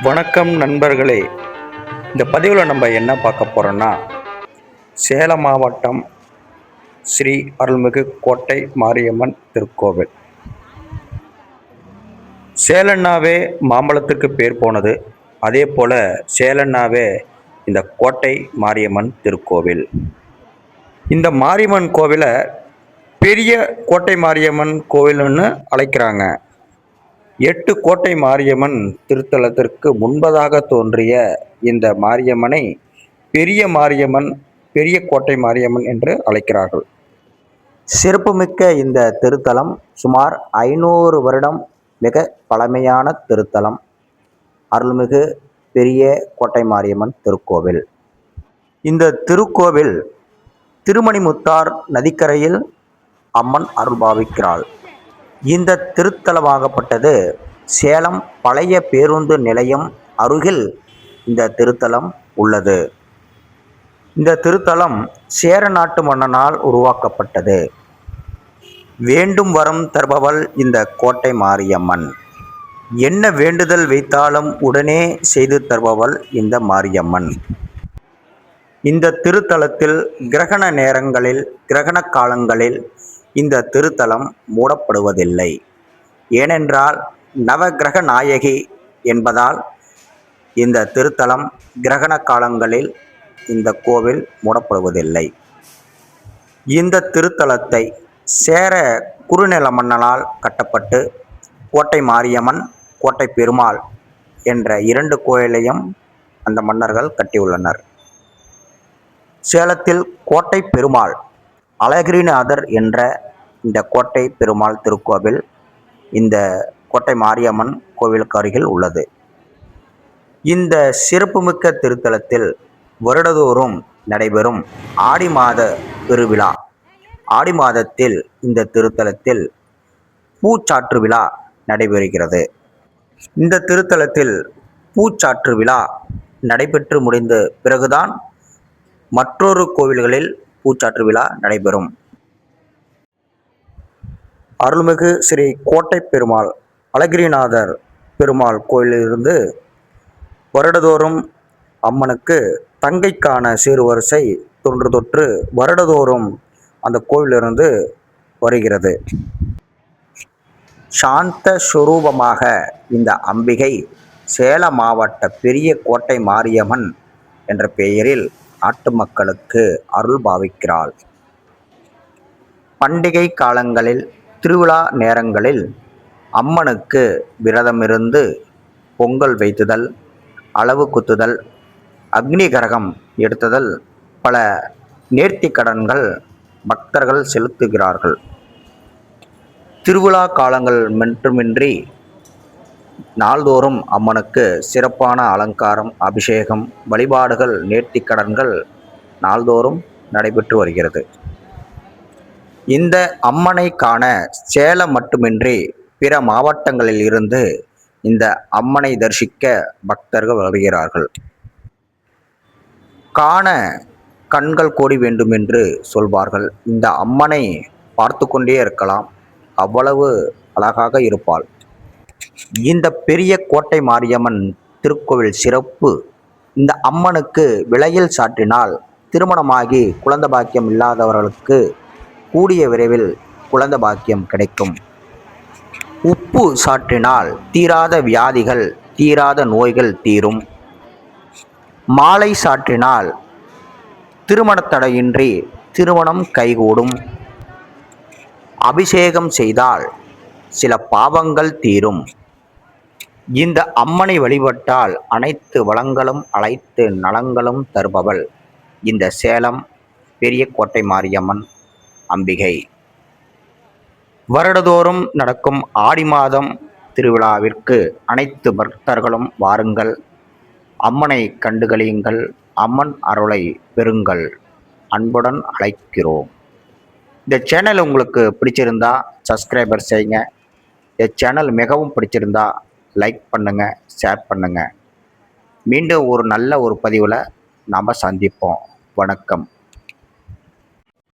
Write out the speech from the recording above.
வணக்கம் நண்பர்களே. இந்த பதிவில் நம்ம என்ன பார்க்க போகிறோன்னா, சேலம் மாவட்டம் ஸ்ரீ அருள்மிகு கோட்டை மாரியம்மன் திருக்கோவில். சேலன்னாவே மாம்பழத்துக்கு பேர் போனது. அதே போல் சேலன்னாவே இந்த கோட்டை மாரியம்மன் திருக்கோவில். இந்த மாரியம்மன் கோவிலை பெரிய கோட்டை மாரியம்மன் கோவில்னு அழைக்கிறாங்க. 8 கோட்டை மாரியம்மன் திருத்தலத்திற்கு முன்பதாக தோன்றிய இந்த மாரியம்மனை பெரிய மாரியம்மன், பெரிய கோட்டை மாரியம்மன் என்று அழைக்கிறார்கள். சிறப்புமிக்க இந்த திருத்தலம் சுமார் 500 வருடம் மிக பழமையான திருத்தலம். அருள்மிகு பெரிய கோட்டை மாரியம்மன் திருக்கோவில். இந்த திருக்கோவில் திருமணிமுத்தார் நதிக்கரையில் அம்மன் அருள்பாவிக்கிறாள். இந்த திருத்தலமாகப்பட்டது சேலம் பழைய பேருந்து நிலையம் அருகில் இந்த திருத்தலம் உள்ளது. இந்த திருத்தலம் சேர நாட்டு மன்னனால் உருவாக்கப்பட்டது. வேண்டும் வரம் தருபவள் இந்த கோட்டை மாரியம்மன். என்ன வேண்டுதல் வைத்தாலும் உடனே செய்து தருபவள் இந்த மாரியம்மன். இந்த திருத்தலத்தில் கிரகண நேரங்களில், கிரகண காலங்களில் இந்த திருத்தலம் மூடப்படுவதில்லை. ஏனென்றால் நவகிரக நாயகி என்பதால் இந்த திருத்தலம் கிரகண காலங்களில் இந்த கோவில் மூடப்படுவதில்லை. இந்த திருத்தலத்தை சேர குறுநில மன்னனால் கட்டப்பட்டு கோட்டை மாரியம்மன், கோட்டை பெருமாள் என்ற 2 கோயிலையும் அந்த மன்னர்கள் கட்டியுள்ளனர். சேலத்தில் கோட்டை பெருமாள் அழகிரிநாதர் என்ற இந்த கோட்டை பெருமாள் திருக்கோவில் இந்த கோட்டை மாரியம்மன் கோவிலுக்கு அருகில் உள்ளது. இந்த சிறப்புமிக்க திருத்தலத்தில் வருடதோறும் நடைபெறும் ஆடி மாத பெருவிழா. ஆடி மாதத்தில் இந்த திருத்தலத்தில் பூச்சாற்று விழா நடைபெறுகிறது. இந்த திருத்தலத்தில் பூச்சாற்று விழா நடைபெற்று முடிந்த பிறகுதான் மற்றொரு கோவில்களில் பூச்சாற்று விழா நடைபெறும். அருள்மிகு ஸ்ரீ கோட்டை பெருமாள் அழகிரிநாதர் பெருமாள் கோயிலிலிருந்து வருடதோறும் அம்மனுக்கு தங்கைக்கான சீர்வரிசை தொன்று தொற்று வருடதோறும் அந்த கோவிலிருந்து வருகிறது. சாந்த சுரூபமாக இந்த அம்பிகை சேலம் மாவட்ட பெரிய கோட்டை மாரியம்மன் என்ற பெயரில் நாட்டு மக்களுக்கு அருள் பாவிக்கிறாள். பண்டிகை காலங்களில், திருவிழா நேரங்களில் அம்மனுக்கு விரதமிருந்து பொங்கல் வைத்துதல், அளவு குத்துதல், அக்னி கரகம் எடுத்துதல், பல நேர்த்தி கடன்கள் பக்தர்கள் செலுத்துகிறார்கள். திருவிழா காலங்கள் மட்டுமின்றி நாள்தோறும் அம்மனுக்கு சிறப்பான அலங்காரம், அபிஷேகம், வழிபாடுகள், நேர்த்தி கடன்கள் நாள்தோறும் நடைபெற்று வருகிறது. இந்த அம்மனை காண சேலம் மட்டுமின்றி பிற மாவட்டங்களில் இருந்து இந்த அம்மனை தரிசிக்க பக்தர்கள் வருகிறார்கள். காண கண்கள் கோடி வேண்டும் என்று சொல்வார்கள். இந்த அம்மனை பார்த்து கொண்டே இருக்கலாம், அவ்வளவு அழகாக இருப்பாள். இந்த பெரிய கோட்டை மாரியம்மன் திருக்கோவில் சிறப்பு. இந்த அம்மனுக்கு விளையில் சாற்றினால் திருமணமாகி குழந்தை பாக்கியம் இல்லாதவர்களுக்கு கூடிய விரைவில் குழந்தை பாக்கியம் கிடைக்கும். உப்பு சாற்றினால் தீராத வியாதிகள், தீராத நோய்கள் தீரும். மாலை சாற்றினால் திருமணத்தடையின்றி திருமணம் கைகூடும். அபிஷேகம் செய்தால் சில பாவங்கள் தீரும். இந்த அம்மனை வழிபட்டால் அனைத்து வளங்களும், அனைத்து நலங்களும் தருபவள் இந்த சேலம் பெரிய கோட்டை மாரியம்மன் அம்பிகை. வருடதோறும் நடக்கும் ஆடி மாதம் திருவிழாவிற்கு அனைத்து பக்தர்களும் வாருங்கள். அம்மனை கண்டுகளியுங்கள், அம்மன் அருளை பெறுங்கள். அன்புடன் அழைக்கிறோம். இந்த சேனல் உங்களுக்கு பிடிச்சிருந்தா சப்ஸ்கிரைபர் செய்யுங்க. இந்த சேனல் மிகவும் பிடிச்சிருந்தா லைக் பண்ணுங்கள், ஷேர் பண்ணுங்கள். மீண்டும் ஒரு நல்ல பதிவில் நாம் சந்திப்போம். வணக்கம்.